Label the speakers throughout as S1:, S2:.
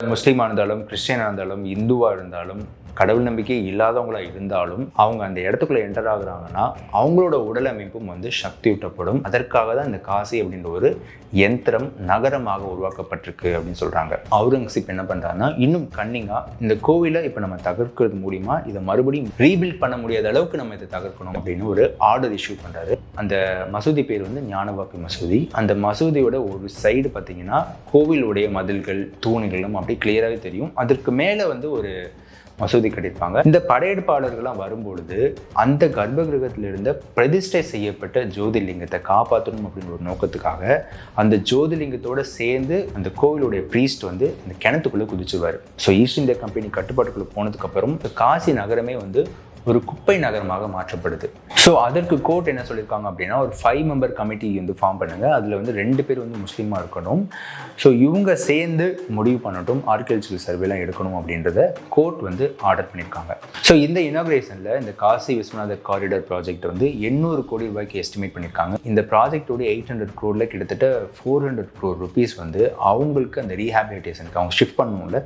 S1: முஸ்லீமாக இருந்தாலும், கிறிஸ்டியனாக இருந்தாலும், இந்துவாக இருந்தாலும், கடவுள் நம்பிக்கை இல்லாதவங்களா இருந்தாலும் அவங்க அந்த இடத்துக்குள்ள என்டர் ஆகுறாங்கன்னா அவங்களோட உடல் அமைப்பும் சக்தியூட்டப்படும். அதற்காக தான் இந்த காசி அப்படின்ற ஒரு யந்திரம் நகரமாக உருவாக்கப்பட்டிருக்கு அப்படின்னு சொல்றாங்க. அவுரங்கசீப் என்ன பண்றாருன்னா இன்னும் கன்னிங்கா இந்த கோவிலை இப்போ நம்ம தகர்க்கிறது மூலியமா இதை மறுபடியும் ரீபில்ட் பண்ண முடியாத அளவுக்கு நம்ம இதை தகர்க்கணும் அப்படின்னு ஒரு ஆர்டர் இஷ்யூ பண்றாரு. அந்த மசூதி பேர் ஞானவாக்கு மசூதி. அந்த மசூதியோட ஒரு சைடு பார்த்தீங்கன்னா கோவிலுடைய மதில்கள் தூண்களும் அப்படி கிளியராகவே தெரியும். அதற்கு மேலே ஒரு மசூதி கட்டியிருப்பாங்க. இந்த படையெடுப்பாளர்கள்லாம் வரும்பொழுது அந்த கர்ப்ப கிரகத்தில் இருந்த பிரதிஷ்டை செய்யப்பட்ட ஜோதிர்லிங்கத்தை காப்பாற்றணும் அப்படின்ற ஒரு நோக்கத்துக்காக அந்த ஜோதிர்லிங்கத்தோடு சேர்ந்து அந்த கோவிலுடைய ப்ரீஸ்ட் அந்த கிணத்துக்குள்ளே குதிச்சுவார். ஸோ ஈஸ்ட் இந்தியா கம்பெனி கட்டுப்பாட்டுக்குள்ளே போனதுக்கப்புறம் காசி நகரமே ஒரு குப்பை நகரமாக மாற்றப்படுது. ஸோ அதற்கு கோர்ட் என்ன சொல்லியிருக்காங்க அப்படின்னா ஒரு 5 மெம்பர் கமிட்டி ஃபார்ம் பண்ணுங்க. அதில் 2 பேர் முஸ்லீமாக இருக்கணும். ஸோ இவங்க சேர்ந்து முடிவு பண்ணட்டும், ஆர்கியாலஜிக்கல் சர்வேலாம் எடுக்கணும் அப்படின்றத கோர்ட் ஆர்டர் பண்ணியிருக்காங்க. ஸோ இந்த இனாகிரேஷனில் இந்த காசி விஸ்வநாதர் காரிடார் ப்ராஜெக்ட் 800 கோடி ரூபாய்க்கு எஸ்டிமேட் பண்ணியிருக்காங்க. இந்த ப்ராஜெக்டோட 800 crore கிட்டத்தட்ட 400 crore rupees அவங்களுக்கு அந்த ரீஹாபிலிட்டேஷனுக்கு அவங்க ஷிஃப்ட் பண்ணணும்ல,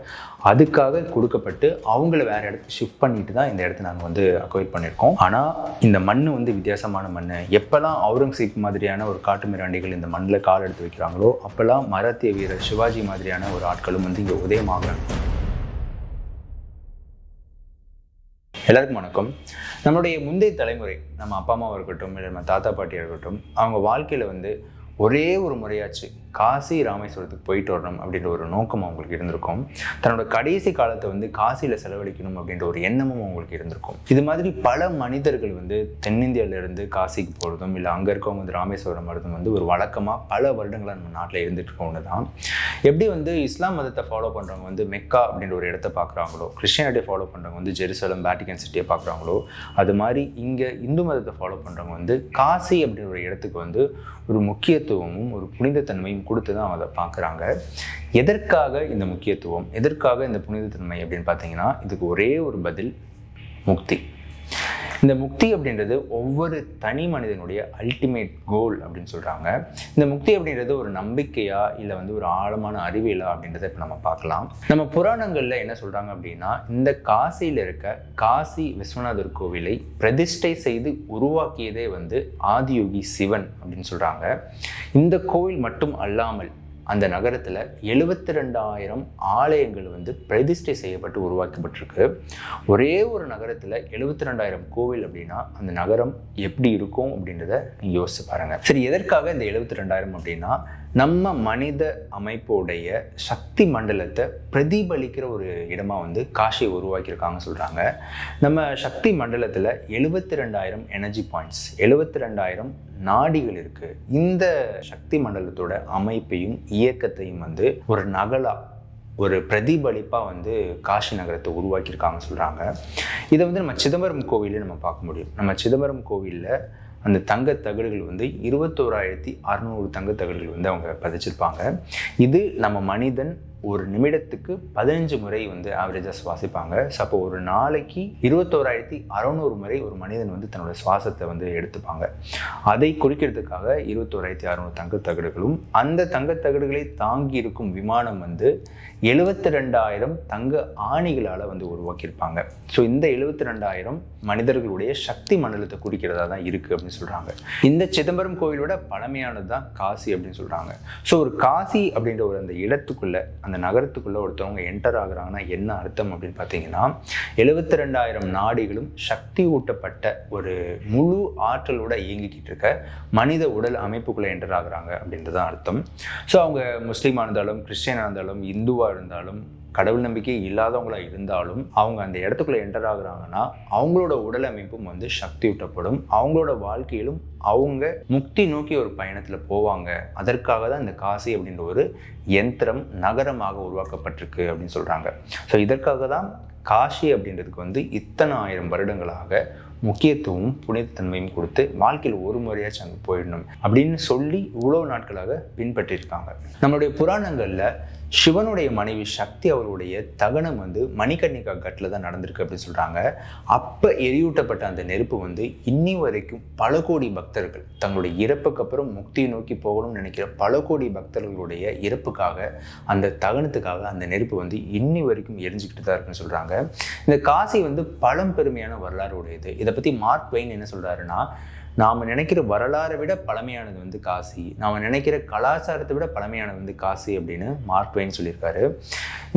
S1: அதுக்காக கொடுக்கப்பட்டு அவங்கள வேறு இடத்துக்கு ஷிஃப்ட் பண்ணிட்டு தான் இந்த இடத்த நாங்கள் அக்வைர் பண்ணியிருக்கோம். ஆனால் இந்த மண் வித்தியாசமான மண். எப்பெல்லாம் அவுரங்கசீப் மாதிரியான ஒரு காட்டு மிராண்டிகள் இந்த மண்ணில் கால் எடுத்து வைக்கிறாங்களோ அப்பெல்லாம் மராத்திய வீரர் சிவாஜி மாதிரியான ஒரு ஆட்களும் இங்கே உதயமாகணும். எல்லாருக்கும் வணக்கம். நம்மளுடைய முந்தைய தலைமுறை, நம்ம அப்பா அம்மாவாக இருக்கட்டும் இல்லை நம்ம தாத்தா பாட்டியாக இருக்கட்டும், அவங்க வாழ்க்கையில் ஒரே ஒரு முறையாச்சு காசி ராமேஸ்வரத்துக்கு போயிட்டு வரணும் அப்படின்ற ஒரு நோக்கம் அவங்களுக்கு இருந்திருக்கும். தன்னோட கடைசி காலத்தை காசியில் செலவழிக்கணும் அப்படின்ற ஒரு எண்ணமும் அவங்களுக்கு இருந்திருக்கும். இது மாதிரி பல மனிதர்கள் தென்னிந்தியாவிலேருந்து காசிக்கு போகிறதும் இல்லை அங்கே இருக்கவங்க ராமேஸ்வரம் வரதும் ஒரு வழக்கமாக பல வருடங்களாக நம்ம நாட்டில் இருந்துட்டு இருக்கவங்க தான். எப்படி இஸ்லாம் மதத்தை ஃபாலோ பண்ணுறவங்க மெக்கா அப்படின்ற ஒரு இடத்த பார்க்குறாங்களோ, கிறிஸ்டியானிட்டியை ஃபாலோ பண்ணுறவங்க ஜெருசலம் வேட்டிகன் சிட்டியை பார்க்குறாங்களோ, அது மாதிரி இங்கே இந்து மதத்தை ஃபாலோ பண்ணுறவங்க காசி அப்படின்ற ஒரு இடத்துக்கு ஒரு முக்கியத்துவமும் ஒரு புனிதத்தன்மையும் கொடுத்து தான் அதை பார்க்குறாங்க. எதற்காக இந்த முக்கியத்துவம், எதற்காக இந்த புனிதத்தன்மை அப்படின்னு பார்த்தீங்கன்னா இதுக்கு ஒரே ஒரு பதில், முக்தி. இந்த முக்தி அப்படின்றது ஒவ்வொரு தனி மனிதனுடைய அல்டிமேட் கோல் அப்படின்னு சொல்கிறாங்க. இந்த முக்தி அப்படின்றது ஒரு நம்பிக்கையா இல்லை ஒரு ஆழமான அறிவியலா அப்படின்றத இப்போ நம்ம பார்க்கலாம். நம்ம புராணங்களில் என்ன சொல்கிறாங்க அப்படின்னா இந்த காசியில் இருக்க காசி விஸ்வநாதர் கோவிலை பிரதிஷ்டை செய்து உருவாக்கியதே ஆதியோகி சிவன் அப்படின்னு சொல்கிறாங்க. இந்த கோவில் மட்டும் அல்லாமல் அந்த நகரத்தில் 72,000 ஆலயங்கள் பிரதிஷ்டை செய்யப்பட்டு உருவாக்கப்பட்டிருக்கு. ஒரே ஒரு நகரத்தில் 72,000 கோவில் அப்படின்னா அந்த நகரம் எப்படி இருக்கும் அப்படின்றத யோசிச்சு பாருங்க. சரி, எதற்காக இந்த 72,000 அப்படின்னா நம்ம மனித அமைப்போடைய சக்தி மண்டலத்தை பிரதிபலிக்கிற ஒரு இடமா காசியை உருவாக்கியிருக்காங்க சொல்கிறாங்க. நம்ம சக்தி மண்டலத்தில் 72,000 எனர்ஜி பாயிண்ட்ஸ், 72,000 நாடிகள் இருக்கு. இந்த சக்தி மண்டலத்தோட அமைப்பையும் இயக்கத்தையும் ஒரு நகலா, ஒரு பிரதிபலிப்பா காசி நகரத்தை உருவாக்கியிருக்காங்க சொல்றாங்க. இதை நம்ம சிதம்பரம் கோவிலில் நம்ம பார்க்க முடியும். நம்ம சிதம்பரம் கோவிலில் அந்த தங்கத்தகடுகள் 21,600 தங்கத்தகடுகள் அவங்க பதிச்சிருப்பாங்க. இது நம்ம மனிதன் ஒரு நிமிடத்துக்கு 15 முறை ஆவரேஜாக சுவாசிப்பாங்க. ஸோ அப்போ ஒரு நாளைக்கு 21,600 முறை ஒரு மனிதன் தன்னோட சுவாசத்தை எடுத்துப்பாங்க. அதை குறிக்கிறதுக்காக 21,600 தங்கத்தகடுகளும் அந்த தங்கத்தகடுகளை தாங்கி இருக்கும் விமானம் 72,000 தங்க ஆணிகளால் உருவாக்கியிருப்பாங்க. ஸோ இந்த 72,000 மனிதர்களுடைய சக்தி மண்டலத்தை குறிக்கிறதா தான் இருக்குது அப்படின்னு சொல்கிறாங்க. இந்த சிதம்பரம் கோவிலோட பழமையானது தான் காசி அப்படின்னு சொல்கிறாங்க. ஸோ ஒரு காசி அப்படின்ற ஒரு அந்த இடத்துக்குள்ளே, அந்த நகரத்துக்குள்ளே ஒருத்தவங்க என்டர் ஆகுறாங்கன்னா என்ன அர்த்தம் அப்படின்னு பார்த்தீங்கன்னா 72,000 நாடிகளும் சக்தி ஊட்டப்பட்ட ஒரு முழு ஆற்றலோட இயங்கிக்கிட்டு இருக்க மனித உடல் அமைப்புக்குள்ளே என்டர் ஆகுறாங்க அப்படின்றது தான் அர்த்தம். ஸோ அவங்க முஸ்லீமாக இருந்தாலும், கிறிஸ்டியனாக இருந்தாலும், இந்துவாக இருந்தாலும், கடவுள் நம்பிக்கை இல்லாதவங்களா இருந்தாலும் அவங்க அந்த இடத்துக்குள்ள என்டர் ஆகுறாங்கன்னா அவங்களோட உடல் அமைப்பும் சக்தியூட்டப்படும். அவங்களோட வாழ்க்கையிலும் அவங்க முக்தி நோக்கி ஒரு பயணத்தில் போவாங்க. அதற்காக தான் இந்த காசி அப்படின்ற ஒரு யந்திரம் நகரமாக உருவாக்கப்பட்டிருக்கு அப்படின்னு சொல்கிறாங்க. ஸோ இதற்காக தான் காசி அப்படின்றதுக்கு இத்தனை 1000 வருடங்களாக முக்கியத்துவமும் புனிதத்தன்மையும் கொடுத்து வாழ்க்கையில் ஒரு முறையாச்சும் அங்கே போயிடணும் அப்படின்னு சொல்லி இவ்வளோ நாட்களாக பின்பற்றியிருக்காங்க. நம்மளுடைய புராணங்களில் சிவனுடைய மனைவி சக்தி அவருடைய தகனம் வந்து மணிகர்ணிகா கட்டில் தான் நடந்திருக்கு அப்படின்னு சொல்கிறாங்க. அப்போ எரியூட்டப்பட்ட அந்த நெருப்பு வந்து இன்னி வரைக்கும் பல கோடி பக்தர்கள் தங்களுடைய இறப்புக்கு அப்புறம் முக்தியை நோக்கி போகணும்னு நினைக்கிற பல கோடி பக்தர்களுடைய இறப்புக்காக அந்த தகனத்துக்காக அந்த நெருப்பு வந்து இன்னி வரைக்கும் எரிஞ்சுக்கிட்டு தான் இருக்குன்னு சொல்கிறாங்க. இந்த காசி வந்து பழம்பெருமையான வரலாறு உடையது. இதை பற்றி மார்க் ட்வைன் என்ன சொல்கிறாருன்னா, நாம் நினைக்கிற வரலாறை விட பழமையானது வந்து காசி, நாம் நினைக்கிற கலாச்சாரத்தை விட பழமையானது வந்து காசி அப்படின்னு மார்க் ட்வைன் சொல்லியிருக்காரு.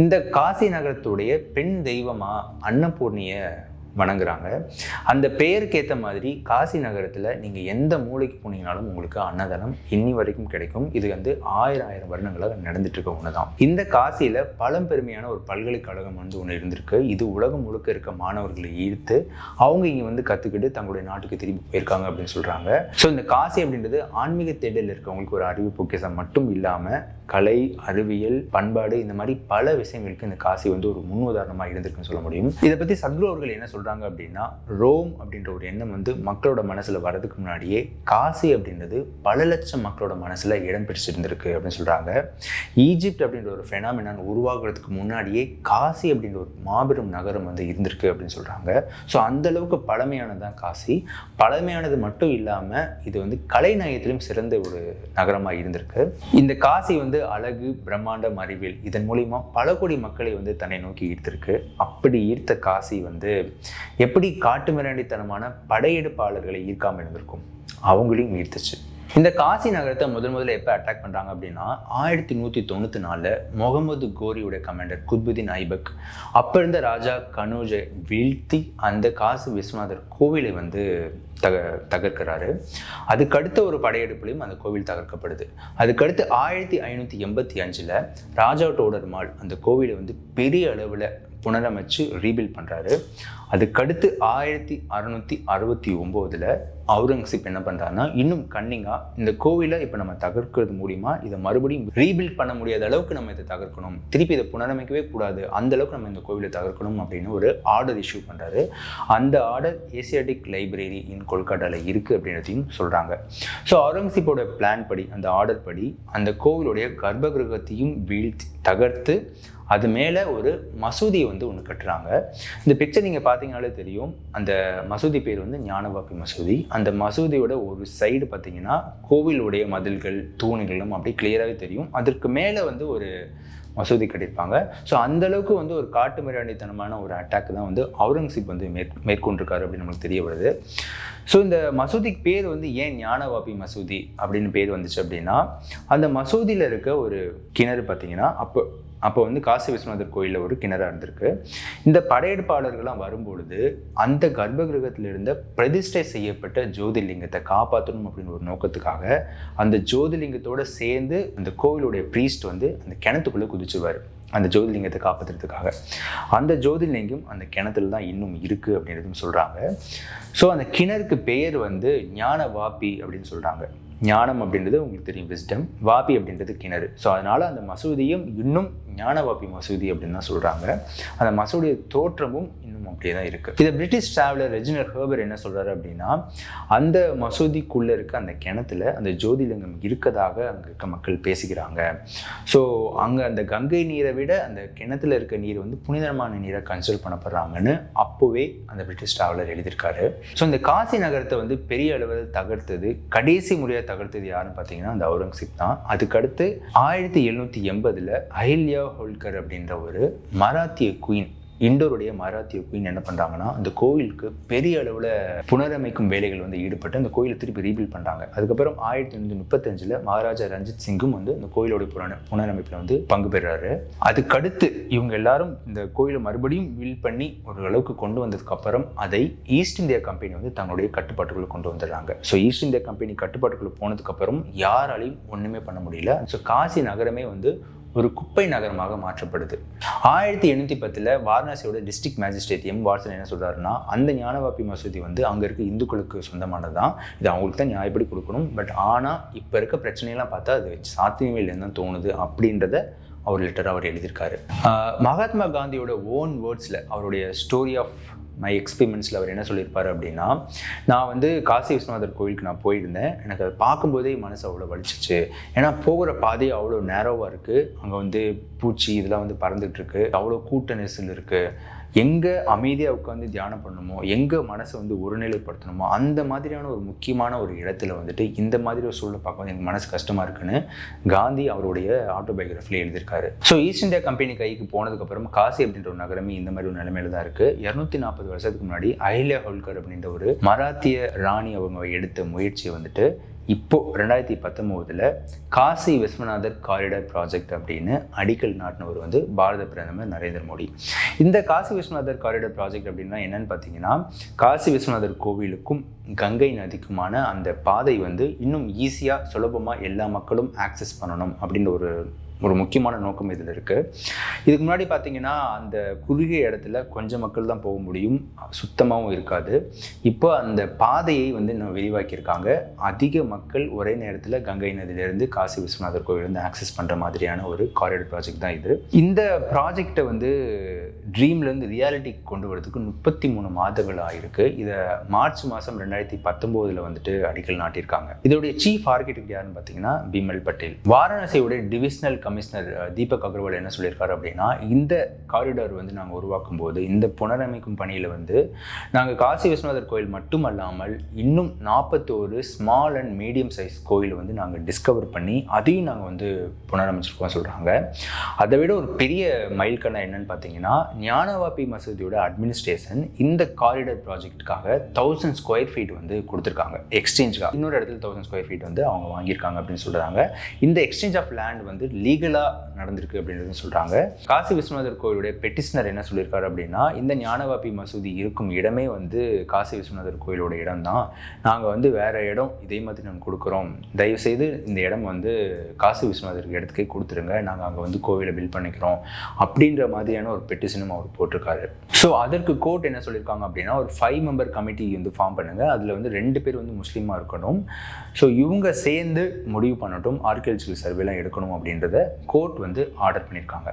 S1: இந்த காசி நகரத்துடைய பெண் தெய்வமாக அன்னபூர்ணியை வணங்குறாங்க. அந்த பெயருக்கு ஏற்ற மாதிரி காசி நகரத்தில் நீங்கள் எந்த மூளைக்கு போனீங்கனாலும் உங்களுக்கு அன்னதானம் இன்னி வரைக்கும் கிடைக்கும். இது வந்து ஆயிரம் வருடங்களாக நடந்துட்டு இருக்க ஒன்று தான். இந்த காசியில் பழம்பெருமையான ஒரு பல்கலைக்கழகம் வந்து ஒன்று இருந்திருக்கு. இது உலகம் முழுக்க இருக்க மாணவர்களை ஈர்த்து அவங்க இங்கே வந்து கற்றுக்கிட்டு தங்களுடைய நாட்டுக்கு திரும்பி போயிருக்காங்க அப்படின்னு சொல்கிறாங்க. ஸோ இந்த காசி அப்படின்றது ஆன்மீக தேடலில் இருக்கவங்களுக்கு ஒரு அறிவு பொக்கிஷம் மட்டும் இல்லாமல் கலை, அறிவியல், பண்பாடு, இந்த மாதிரி பல விஷயங்களுக்கு இந்த காசி வந்து ஒரு முன் உதாரணமாக இருந்திருக்குன்னு சொல்ல முடியும். இதை பற்றி சத்குரு அவர்கள் என்ன சொல்கிறாங்க அப்படின்னா, ரோம் அப்படின்ற ஒரு எண்ணம் வந்து மக்களோட மனசில் வரதுக்கு முன்னாடியே காசி அப்படின்றது பல லட்சம் மக்களோட மனசில் இடம் பிடிச்சிருந்திருக்கு அப்படின்னு சொல்கிறாங்க. ஈஜிப்ட் அப்படின்ற ஒரு ஃபெனாமினான் உருவாகிறதுக்கு முன்னாடியே காசி அப்படின்ற ஒரு மாபெரும் நகரம் வந்து இருந்திருக்கு அப்படின்னு சொல்கிறாங்க. ஸோ அந்தளவுக்கு பழமையானது தான் காசி. பழமையானது மட்டும் இல்லாமல் இது வந்து கலைநயத்திலும் சிறந்த ஒரு நகரமாக இருந்திருக்கு. இந்த காசி வந்து அழகு, பிரம்மாண்டம், அறிவியல், இதன் மூலிமா பல கோடி மக்களை வந்து தன்னை நோக்கி ஈர்த்திருக்கு. அப்படி ஈர்த்த காசி வந்து எப்படி காட்டுமிராண்டித்தனமான படையெடுப்பாளர்களை ஈர்க்காமல் இருந்திருக்கும், அவங்களையும் ஈர்த்துச்சு. இந்த காசி நகரத்தை முதல்ல எப்போ அட்டாக் பண்ணுறாங்க அப்படின்னா 1194 முகமது கோரியோட கமாண்டர் குத்புதீன் ஐபக் அப்போ இருந்த ராஜா கனூஜை வீழ்த்தி அந்த காசி விஸ்வநாதர் கோவிலை வந்து தகர்க்கிறாரு. அதுக்கடுத்த ஒரு படையெடுப்புலையும் அந்த கோவில் தகர்க்கப்படுது. அதுக்கடுத்து 1585 ராஜா டோடர்மால் அந்த கோவிலை வந்து பெரிய அளவில் புனரமைச்சு ரீபில்ட் பண்ணுறாரு. அதுக்கடுத்து 1669 அவுரங்கசீப் என்ன பண்ணுறாருன்னா, இன்னும் கன்னிங்காக இந்த கோவிலை இப்போ நம்ம தகர்க்கிறது மூலிமா இதை மறுபடியும் ரீபில்ட் பண்ண முடியாத அளவுக்கு நம்ம இதை தகர்க்கணும், திருப்பி இதை புனரமைக்கவே கூடாது, அந்த அளவுக்கு நம்ம இந்த கோவிலை தகர்க்கணும் அப்படின்னு ஒரு ஆர்டர் இஷ்யூ பண்ணுறாரு. அந்த ஆர்டர் ஏசியாட்டிக் லைப்ரரி இன் கொல்கட்டாவில் இருக்குது அப்படின்றதையும் சொல்கிறாங்க. ஸோ அவுரங்கசீப்போட பிளான் படி, அந்த ஆர்டர் படி அந்த கோவிலுடைய கர்ப்பகிரகத்தையும் வீழ்த்தி தகர்த்து அது மேலே ஒரு மசூதியை வந்து ஒன்று கட்டுறாங்க. இந்த பிக்சர் நீங்கள் பார்த்தீங்கனாலே தெரியும். அந்த மசூதி பேர் வந்து ஞானவாபி மசூதி. அந்த மசூதியோட ஒரு சைடு பார்த்தீங்கன்னா கோவிலுடைய மதில்கள், தூண்களும் அப்படி கிளியராகவே தெரியும். அதற்கு மேலே வந்து ஒரு மசூதி கட்டியிருப்பாங்க. ஸோ அந்தளவுக்கு வந்து ஒரு காட்டுமிராண்டித்தனமான ஒரு அட்டாக் தான் வந்து அவுரங்கசீப் வந்து மேற்கொண்டிருக்காரு அப்படின்னு நம்மளுக்கு தெரிய வருது. ஸோ இந்த மசூதிக்கு பேர் வந்து ஏன் ஞானவாபி மசூதி அப்படின்னு பேர் வந்துச்சு அப்படின்னா, அந்த மசூதியில் இருக்க ஒரு கிணறு பார்த்தீங்கன்னா அப்போ வந்து காசி விஸ்வநாதர் கோயிலில் ஒரு கிணறாக இருந்திருக்கு. இந்த படையெடுப்பாளர்கள்லாம் வரும்பொழுது அந்த கர்ப்பகிரகத்தில் இருந்த பிரதிஷ்டை செய்யப்பட்ட ஜோதிர்லிங்கத்தை காப்பாற்றணும் அப்படின்னு ஒரு நோக்கத்துக்காக அந்த ஜோதிர்லிங்கத்தோடு சேர்ந்து அந்த கோவிலுடைய ப்ரீஸ்ட் வந்து அந்த கிணத்துக்குள்ளே குதிச்சுவார் அந்த ஜோதிர்லிங்கத்தை காப்பாற்றுறதுக்காக. அந்த ஜோதிர்லிங்கம் அந்த கிணத்துல தான் இன்னும் இருக்குது அப்படின்றதும் சொல்கிறாங்க. ஸோ அந்த கிணறுக்கு பெயர் வந்து ஞானவாபி அப்படின்னு சொல்கிறாங்க. ஞானம் அப்படின்றது உங்களுக்கு தெரியும், விஸ்டம். வாபி அப்படின்றது கிணறு. ஸோ அதனால் அந்த மசூதியும் இன்னும் ஞானவாபி மசூதி அப்படின்னு தான் சொல்கிறாங்க. அந்த மசூதிய தோற்றமும் இன்னும் அப்படியே தான் இருக்குது. இதை பிரிட்டிஷ் டிராவலர் ரெஜினல் ஹெர்பர் என்ன சொல்கிறாரு அப்படின்னா, அந்த மசூதிக்குள்ளே இருக்க அந்த கிணத்துல அந்த ஜோதிலிங்கம் இருக்கதாக அங்கே இருக்க மக்கள் பேசிக்கிறாங்க. ஸோ அங்கே அந்த கங்கை நீரை விட அந்த கிணத்துல இருக்க நீர் வந்து புனிதமான நீரை கன்சிடர் பண்ணப்படுறாங்கன்னு அப்போவே அந்த பிரிட்டிஷ் டிராவலர் எழுதியிருக்காரு. ஸோ இந்த காசி நகரத்தை வந்து பெரிய அளவில் தகர்த்தது, கடைசி முறையாக தகர்த்தது யாருன்னு பார்த்தீங்கன்னா அந்த அவுரங்கசீப் தான். அதுக்கடுத்து 1780 அஹில்யா ஹோல்கர் அப்படின்ற ஒரு மராத்திய குயின், இண்டோருடைய மராத்திய குயின் என்ன பண்ணுறாங்கன்னா, அந்த கோவிலுக்கு பெரிய அளவில் புனரமைக்கும் வேலைகள் வந்து ஈடுபட்டு அந்த கோயிலை திருப்பி ரீபில்ட் பண்ணுறாங்க. அதுக்கப்புறம் 1835 மகாராஜா ரஞ்சித் சிங்கும் வந்து இந்த கோயிலோட புனரமைப்பில் வந்து பங்கு பெறுறாரு. அதுக்கடுத்து இவங்க எல்லாரும் இந்த கோயிலை மறுபடியும் பில்ட் பண்ணி ஒரு அளவுக்கு கொண்டு வந்ததுக்கப்புறம் அதை ஈஸ்ட் இந்தியா கம்பெனி வந்து தங்களுடைய கட்டுப்பாட்டுக்குள்ளே கொண்டு வந்துடுறாங்க. ஸோ ஈஸ்ட் இந்தியா கம்பெனி கட்டுப்பாட்டுக்குள்ளே போனதுக்கப்புறம் யாராலையும் ஒன்றுமே பண்ண முடியல. ஸோ காசி நகரமே வந்து ஒரு குப்பை நகரமாக மாற்றப்படுது. 1810 வாரணாசியோட டிஸ்ட்ரிக்ட் மேஜிஸ்ட்ரேட் வாட்சன் என்ன சொல்கிறாருன்னா, அந்த ஞானவாபி மசூதி வந்து அங்கே இருக்க இந்துக்களுக்கு சொந்தமானது தான், இது அவங்களுக்கு தான் நியாயப்படி கொடுக்கணும். பட் ஆனால் இப்போ இருக்க பிரச்சனையெல்லாம் பார்த்தா அது சாத்தியமே இல்லைன்னு தான் தோணுது அப்படின்றத அவர் லெட்டராக அவர் எழுதியிருக்காரு. மகாத்மா காந்தியோட ஓன் வேர்ட்ஸில் அவருடைய ஸ்டோரி ஆஃப் மை எக்ஸ்பீரியன்ஸில் அவர் என்ன சொல்லியிருப்பார் அப்படின்னா, நான் வந்து காசி விஸ்வநாதர் கோயிலுக்கு நான் போயிருந்தேன். எனக்கு அதை பார்க்கும்போதே மனசு அவ்வளோ வலிச்சிச்சு. ஏன்னா போகிற பாதை அவ்வளோ நேரோவாக இருக்குது. அங்கே வந்து பூச்சி இதெல்லாம் வந்து பறந்துகிட்ருக்கு. அவ்வளோ கூட்ட நெரிசல் இருக்குது. எங்கே அமைதியாக உட்காந்து தியானம் பண்ணணுமோ, எங்கே மனசை வந்து ஒருநிலைப்படுத்தணுமோ, அந்த மாதிரியான ஒரு முக்கியமான ஒரு இடத்துல வந்துட்டு இந்த மாதிரி ஒரு சூழலை பார்க்கும்போது எனக்கு மனசு கஷ்டமாக இருக்குன்னு காந்தி அவருடைய ஆட்டோபயோகிராஃபியில் எழுதியிருக்காரு. ஸோ ஈஸ்ட் இந்தியா கம்பெனி கைக்கு போனதுக்கப்புறம் காசி அப்படின்ற ஒரு நகரமே இந்த மாதிரி ஒரு நிலைமையில தான் இருக்குது. 240 வருஷத்துக்கு முன்னாடி அஹில்யா ஹோல்கர் அப்படின்ற ஒரு மராத்திய ராணி அவங்க எடுத்த முயற்சியை வந்துட்டு இப்போது 2019 காசி விஸ்வநாதர் காரிடார் ப்ராஜெக்ட் அப்படின்னு அடிக்கல் நாட்டினவர் வந்து பாரத பிரதமர் நரேந்திர மோடி. இந்த காசி விஸ்வநாதர் காரிடார் ப்ராஜெக்ட் அப்படின்னா என்னன்னு பார்த்தீங்கன்னா, காசி விஸ்வநாதர் கோவிலுக்கும் கங்கை நதிக்குமான அந்த பாதை வந்து இன்னும் ஈஸியாக சுலபமாக எல்லா மக்களும் ஆக்சஸ் பண்ணணும் அப்படின்ற ஒரு முக்கியமான நோக்கம் இதில் இருக்குது. இதுக்கு முன்னாடி பார்த்திங்கன்னா அந்த குறுகிய இடத்துல கொஞ்சம் மக்கள் தான் போக முடியும், சுத்தமாகவும் இருக்காது. இப்போ அந்த பாதையை வந்து இன்னும் விரிவாக்கியிருக்காங்க. அதிக மக்கள் ஒரே நேரத்தில் கங்கை நதியிலேருந்து காசி விஸ்வநாதர் கோவிலேருந்து ஆக்சஸ் பண்ணுற மாதிரியான ஒரு காரிடார் ப்ராஜெக்ட் தான் இது. இந்த ப்ராஜெக்டை வந்து ட்ரீம்லேருந்து ரியாலிட்டிக்கு கொண்டு வரதுக்கு 33 மாதங்கள் ஆகிருக்கு. இதை மார்ச் மாதம் 2019 வந்துட்டு அடிக்கல் நாட்டியிருக்காங்க. இதோடைய சீஃப் ஆர்கிடெக்ட் யாருன்னு பார்த்தீங்கன்னா பிமல் பட்டேல். வாரணாசியோட டிவிஷனல் கமிஷனர் தீபக் அகர்வால் என்ன சொல்லியிருக்காரு அப்படின்னா, இந்த காரிடார் வந்து நாங்கள் உருவாக்கும் போது இந்த புனரமைக்கும் பணியில் வந்து நாங்கள் காசி விஸ்வநாதர் கோயில் மட்டுமல்லாமல் இன்னும் 41 ஸ்மால் அண்ட் மீடியம் சைஸ் கோயில் வந்து நாங்கள் டிஸ்கவர் பண்ணி அதையும் நாங்கள் வந்து புனரமைச்சிருக்கோம் சொல்கிறாங்க. அதை விட ஒரு பெரிய மைல்கல்ல என்னன்னு பார்த்தீங்கன்னா, ஞானவாபி மசூதியோட அட்மினிஸ்ட்ரேஷன் இந்த காரிடார் ப்ராஜெக்டுக்காக 1000 ஸ்கொயர் ஃபீட் வந்து கொடுத்துருக்காங்க எக்ஸ்சேஞ்சாக. இன்னொரு இடத்துல 1000 ஸ்கொயர் ஃபீட் வந்து அவங்க வாங்கியிருக்காங்க அப்படின்னு சொல்கிறாங்க. இந்த எக்ஸ்சேஞ்ச் ஆஃப் லேண்ட் வந்து லீகலாக நடந்திருக்கு அப்படின்றது சொல்கிறாங்க. காசி விஸ்வநாதர் கோயிலுடைய பெட்டிஷனர் என்ன சொல்லியிருக்காரு அப்படின்னா, இந்த ஞானவாபி மசூதி இருக்கும் இடமே வந்து காசி விஸ்வநாதர் கோயிலோட இடம் தான். நாங்கள் வந்து வேறு இடம் இதே மாதிரி நாங்கள் கொடுக்குறோம், தயவுசெய்து இந்த இடம் வந்து காசி விஸ்வநாதருக்கு இடத்துக்கே கொடுத்துருங்க, நாங்கள் அங்கே வந்து கோவிலை பில்ட் பண்ணிக்கிறோம் அப்படின்ற மாதிரியான ஒரு பெட்டிஷனும் அவர் போட்டிருக்காரு. ஸோ அதற்கு கோர்ட் என்ன சொல்லியிருக்காங்க அப்படின்னா, ஒரு 5 மெம்பர் கமிட்டி வந்து ஃபார்ம் பண்ணுங்கள், அதில் வந்து 2 பேர் வந்து முஸ்லீமாக இருக்கணும். ஸோ இவங்க சேர்ந்து முடிவு பண்ணட்டும், ஆர்கியாலஜிக்கல் சர்வேலாம் எடுக்கணும் அப்படின்றத கோர்ட் வந்து ஆர்டர் பண்ணியிருக்காங்க.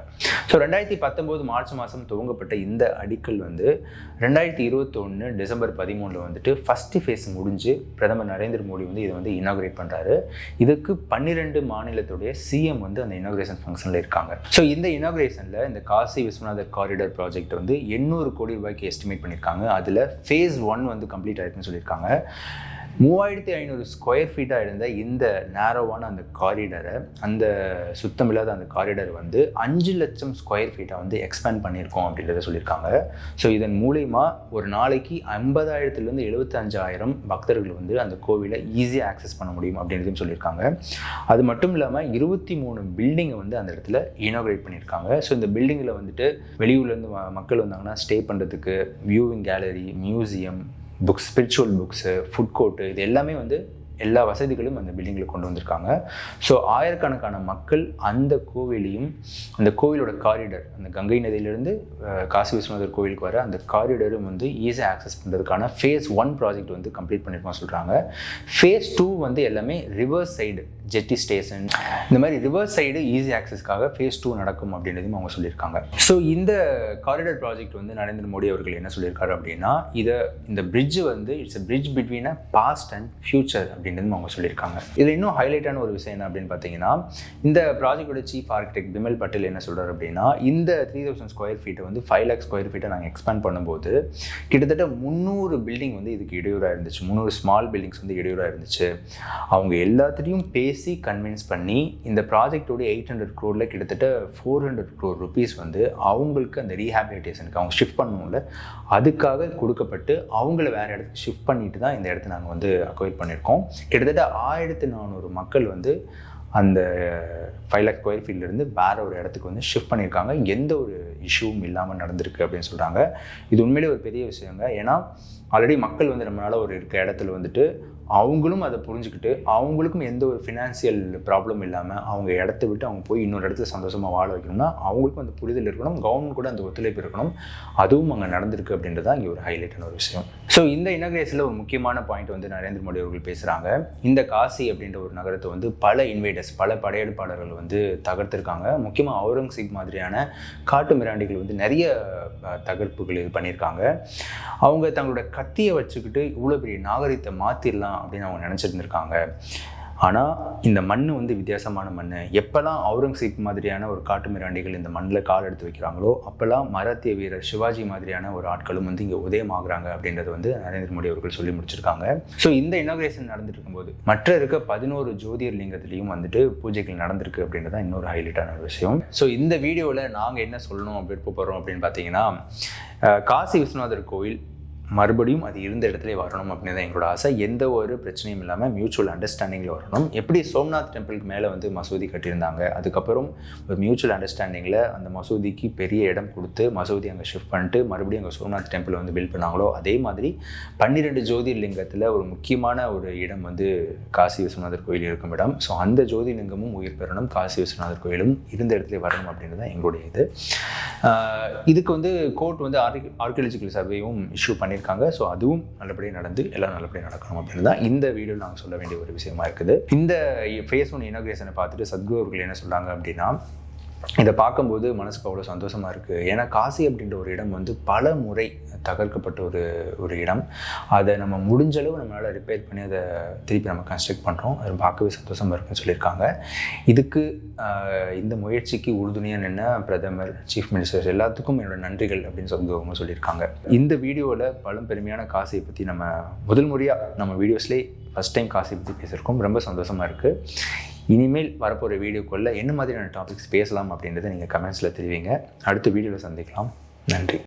S1: ஸோ 2019 மார்ச் மாதம் துவங்கப்பட்ட இந்த அடிக்கல் வந்து 2021 டிசம்பர் 13 வந்துட்டு ஃபஸ்ட்டு ஃபேஸ் முடிஞ்சு பிரதமர் நரேந்திர மோடி வந்து இதை வந்து இனாகுரேட் பண்ணுறாரு. இதுக்கு 12 மாநிலத்துடைய சிஎம் வந்து அந்த இனாகுரேஷன் ஃபங்க்ஷனில் இருக்காங்க. ஸோ இந்த இனாகுரேஷனில் இந்த காசி விஸ்வநாதர் காரிடார் ப்ராஜெக்ட் வந்து 800 கோடி ரூபாய்க்கு எஸ்டிமேட் பண்ணியிருக்காங்க. அதில் ஃபேஸ் 1 வந்து கம்ப்ளீட் ஆயிருக்குன்னு சொல்லியிருக்காங்க. 3500 ஸ்கொயர் ஃபீட்டாக இருந்த இந்த நேரோவான அந்த காரிடரை, அந்த சுத்தமில்லாத அந்த காரிடர் வந்து 5 லட்சம் ஸ்கொயர் ஃபீட்டாக வந்து எக்ஸ்பேண்ட் பண்ணியிருக்கோம் அப்படின்றத சொல்லியிருக்காங்க. ஸோ இதன் மூலயமா ஒரு நாளைக்கு 50,000 75,000 பக்தர்கள் வந்து அந்த கோவிலை ஈஸியாக ஆக்சஸ் பண்ண முடியும் அப்படின்றதையும் சொல்லியிருக்காங்க. அது மட்டும் இல்லாமல் 23 பில்டிங்கை வந்து அந்த இடத்துல இனாகுரேட் பண்ணியிருக்காங்க. ஸோ இந்த பில்டிங்கில் வந்துட்டு வெளியூர்லேருந்து மக்கள் வந்தாங்கன்னா ஸ்டே பண்ணுறதுக்கு viewing gallery, museum, books, spiritual books, food court, இது எல்லாமே வந்து எல்லா வசதிகளும் அந்த பில்டிங்கில் கொண்டு வந்திருக்காங்க. ஸோ ஆயிரக்கணக்கான மக்கள் அந்த கோவிலையும் அந்த கோவிலோட காரிடர், அந்த கங்கை நதியிலிருந்து காசி விஸ்வநாதர் கோவிலுக்கு வர அந்த காரிடரும் வந்து ஈஸியாக ஆக்சஸ் பண்ணுறதுக்கான ஃபேஸ் 1 ப்ராஜெக்ட் வந்து கம்ப்ளீட் பண்ணியிருக்கோம் சொல்கிறாங்க. ஃபேஸ் 2 வந்து எல்லாமே ரிவர்ஸ் சைடு ஜெட்டி ஸ்டேஷன், இந்த மாதிரி ரிவர்ஸ் சைடு ஈஸி ஆக்சஸ்க்காக ஃபேஸ் 2 நடக்கும் அப்படின்றதையும் அவங்க சொல்லியிருக்காங்க. ஸோ இந்த காரிடார் ப்ராஜெக்ட் வந்து நரேந்திர மோடி அவர்கள் என்ன சொல்லியிருக்காரு அப்படின்னா, இந்த பிரிட்ஜ் வந்து it's a bridge between a past and future அப்படின்றது அவங்க சொல்லியிருக்காங்க. இதில் இன்னும் ஹைலைட்டான ஒரு விஷயம் என்ன அப்படின்னு பார்த்தீங்கன்னா, இந்த ப்ராஜெக்டோட சீஃப் ஆர்கிடெக்ட் பிமல் பட்டேல் என்ன சொல்கிறார் அப்படின்னா, இந்த 3000 ஸ்கொயர் ஃபீட்டை வந்து 5 லேக் ஸ்கொயர் ஃபீட்டை நாங்கள் எக்ஸ்பேண்ட் பண்ணும்போது கிட்டத்தட்ட 300 பில்டிங் வந்து இதுக்கு இடையூறாக இருந்துச்சு, 300 ஸ்மால் பில்டிங்ஸ் வந்து இடையூறாக இருந்துச்சு. அவங்க எல்லாத்துலேயும் பேசி கன்வின்ஸ் பண்ணி இந்த ப்ராஜெக்டோட 800 crore கிட்டத்தட்ட 400 crore rupees வந்து அவங்களுக்கு அந்த ரீஹாபிலிட்டேஷனுக்கு அவங்க ஷிஃப்ட் பண்ணணும்ல, அதுக்காக கொடுக்கப்பட்டு அவங்கள வேறு இடத்துக்கு ஷிஃப்ட் பண்ணிட்டு தான் இந்த இடத்த நாங்கள் வந்து அக்வைர் பண்ணியிருக்கோம். கிட்டத்தட்ட 1400 மக்கள் வந்து அந்த 5 லேக் ஸ்கொயர் ஃபீட்லேருந்து வேற ஒரு இடத்துக்கு வந்து ஷிஃப்ட் பண்ணியிருக்காங்க. எந்த ஒரு இஷ்யூவும் இல்லாமல் நடந்திருக்கு அப்படின்னு சொல்கிறாங்க. இது உண்மையிலே ஒரு பெரிய விஷயங்க. ஏன்னா ஆல்ரெடி மக்கள் வந்து நம்ம நாள் ஒரு இருக்க இடத்துல வந்துட்டு அவங்களும் அதை புரிஞ்சுக்கிட்டு அவங்களுக்கும் எந்த ஒரு ஃபினான்சியல் ப்ராப்ளம் இல்லாமல் அவங்க இடத்த விட்டு அவங்க போய் இன்னொரு இடத்துல சந்தோஷமாக வாழ வைக்கணும்னா அவங்களுக்கும் அந்த புரிதல் இருக்கணும், கவர்மெண்ட் கூட அந்த ஒத்துழைப்பு இருக்கணும். அதுவும் அங்கே நடந்திருக்கு அப்படின்றது தான் இங்கே ஒரு ஹைலைட்டான ஒரு விஷயம். ஸோ இந்த இனாகுரேஷனில் ஒரு முக்கியமான பாயிண்ட் வந்து நரேந்திர மோடி அவர்கள் பேசுகிறாங்க. இந்த காசி அப்படின்ற ஒரு நகரத்தை வந்து பல இன்வைடர்ஸ், வாரியர்ஸ், பல படையெடுப்பாளர்கள் வந்து தகர்த்திருக்காங்க. முக்கியமாக அவுரங்கசீப் மாதிரியான காட்டு மிராண்டிகள் வந்து நிறைய தகர்ப்புகள் இது பண்ணியிருக்காங்க. அவங்க தங்களோட கத்தியை வச்சுக்கிட்டு இவ்வளோ பெரிய நாகரிகத்தை மாற்றிடலாம் அப்படின்னு அவங்க நினச்சிருந்துருக்காங்க. ஆனால் இந்த மண் வந்து வித்தியாசமான மண். எப்போல்லாம் அவுரங்கசீப் மாதிரியான ஒரு காட்டு மிராண்டிகள் இந்த மண்ணில் கால் எடுத்து வைக்கிறாங்களோ அப்போல்லாம் மராத்திய வீரர் சிவாஜி மாதிரியான ஒரு ஆட்களும் வந்து இங்கே உதயமாகறாங்க அப்படின்றது வந்து நரேந்திர மோடி அவர்கள் சொல்லி முடிச்சிருக்காங்க. ஸோ இந்த இனாகிரேஷன் நடந்துட்டு இருக்கும்போது மற்ற இருக்க 11 ஜோதிர் லிங்கத்திலையும் வந்துட்டு பூஜைகள் நடந்திருக்கு அப்படின்றது தான் இன்னொரு ஹைலைட்டான ஒரு விஷயம். ஸோ இந்த வீடியோவில் நாங்கள் என்ன சொல்லணும் விருப்ப போகிறோம் அப்படின்னு பார்த்தீங்கன்னா, காசி விஸ்வநாதர் கோவில் மறுபடியும் அது இருந்த இடத்துல வரணும் அப்படின்னு தான் எங்களோட ஆசை. எந்த ஒரு பிரச்சனையும் இல்லாமல் மியூச்சுவல் அண்டர்ஸ்டாண்டிங்கில் வரணும். எப்படி சோம்நாத் டெம்பிளுக்கு மேலே வந்து மசூதி கட்டியிருந்தாங்க, அதுக்கப்புறம் ஒரு மியூச்சுவல் அண்டர்ஸ்டாண்டிங்கில் அந்த மசூதிக்கு பெரிய இடம் கொடுத்து மசூதி அங்கே ஷிஃப்ட் பண்ணிட்டு மறுபடியும் அங்கே சோம்நாத் டெம்பிள் வந்து பில்ட் பண்ணாங்களோ அதே மாதிரி 12 ஜோதிர்லிங்கத்தில் ஒரு முக்கியமான ஒரு இடம் வந்து காசி விஸ்வநாதர் கோயில் இருக்கும் இடம். ஸோ அந்த ஜோதிர்லிங்கமும் உயிர் பெறணும், காசி விஸ்வநாதர் கோயிலும் இருந்த இடத்துல வரணும் அப்படின்றது தான் எங்களுடைய இது. இதுக்கு வந்து கோர்ட் வந்து ஆர்கியாலஜிக்கல் சர்வேயும் இஷ்யூ பண்ணியிருக்காங்க. ஸோ அதுவும் நல்லபடியாக நடந்து எல்லாம் நல்லபடியாக நடக்கணும் அப்படின்னு தான் இந்த வீடியோவில் நாங்கள் சொல்ல வேண்டிய ஒரு விஷயமா இருக்குது. இந்த ஃபேஸ் 1 இனாகிரேஷனை பார்த்துட்டு சத்குரு அவர்கள் என்ன சொல்கிறாங்க அப்படின்னா, இதை பார்க்கும்போது மனசுக்கு அவ்வளோ சந்தோஷமாக இருக்குது. ஏன்னா காசி அப்படின்ற ஒரு இடம் வந்து பல முறை தகர்க்கப்பட்ட ஒரு இடம். அதை நம்ம முடிஞ்சளவு நம்மளால் ரிப்பேர் பண்ணி அதை திருப்பி நம்ம கன்ஸ்ட்ரக்ட் பண்ணுறோம். அது பார்க்கவே சந்தோஷமாக இருக்குன்னு சொல்லியிருக்காங்க. இதுக்கு இந்த முயற்சிக்கு உறுதுணையாக நின்ன பிரதமர், சீஃப் மினிஸ்டர்ஸ் எல்லாத்துக்கும் என்னோட நன்றிகள் அப்படின்னு சொல்லி சொல்லியிருக்காங்க. இந்த வீடியோவில் பல பெருமையான காசியை பற்றி நம்ம முதல் முறையாக நம்ம வீடியோஸ்லேயே ஃபஸ்ட் டைம் காசியை பற்றி பேசியிருக்கோம். ரொம்ப சந்தோஷமாக இருக்குது. இனிமேல் வரப்போகிற வீடியோக்குள்ளே என்ன மாதிரியான டாபிக்ஸ் பேசலாம் அப்படின்றத நீங்கள் கமெண்ட்ஸில் தெரிவிங்க. அடுத்த வீடியோவில் சந்திக்கலாம். நன்றி.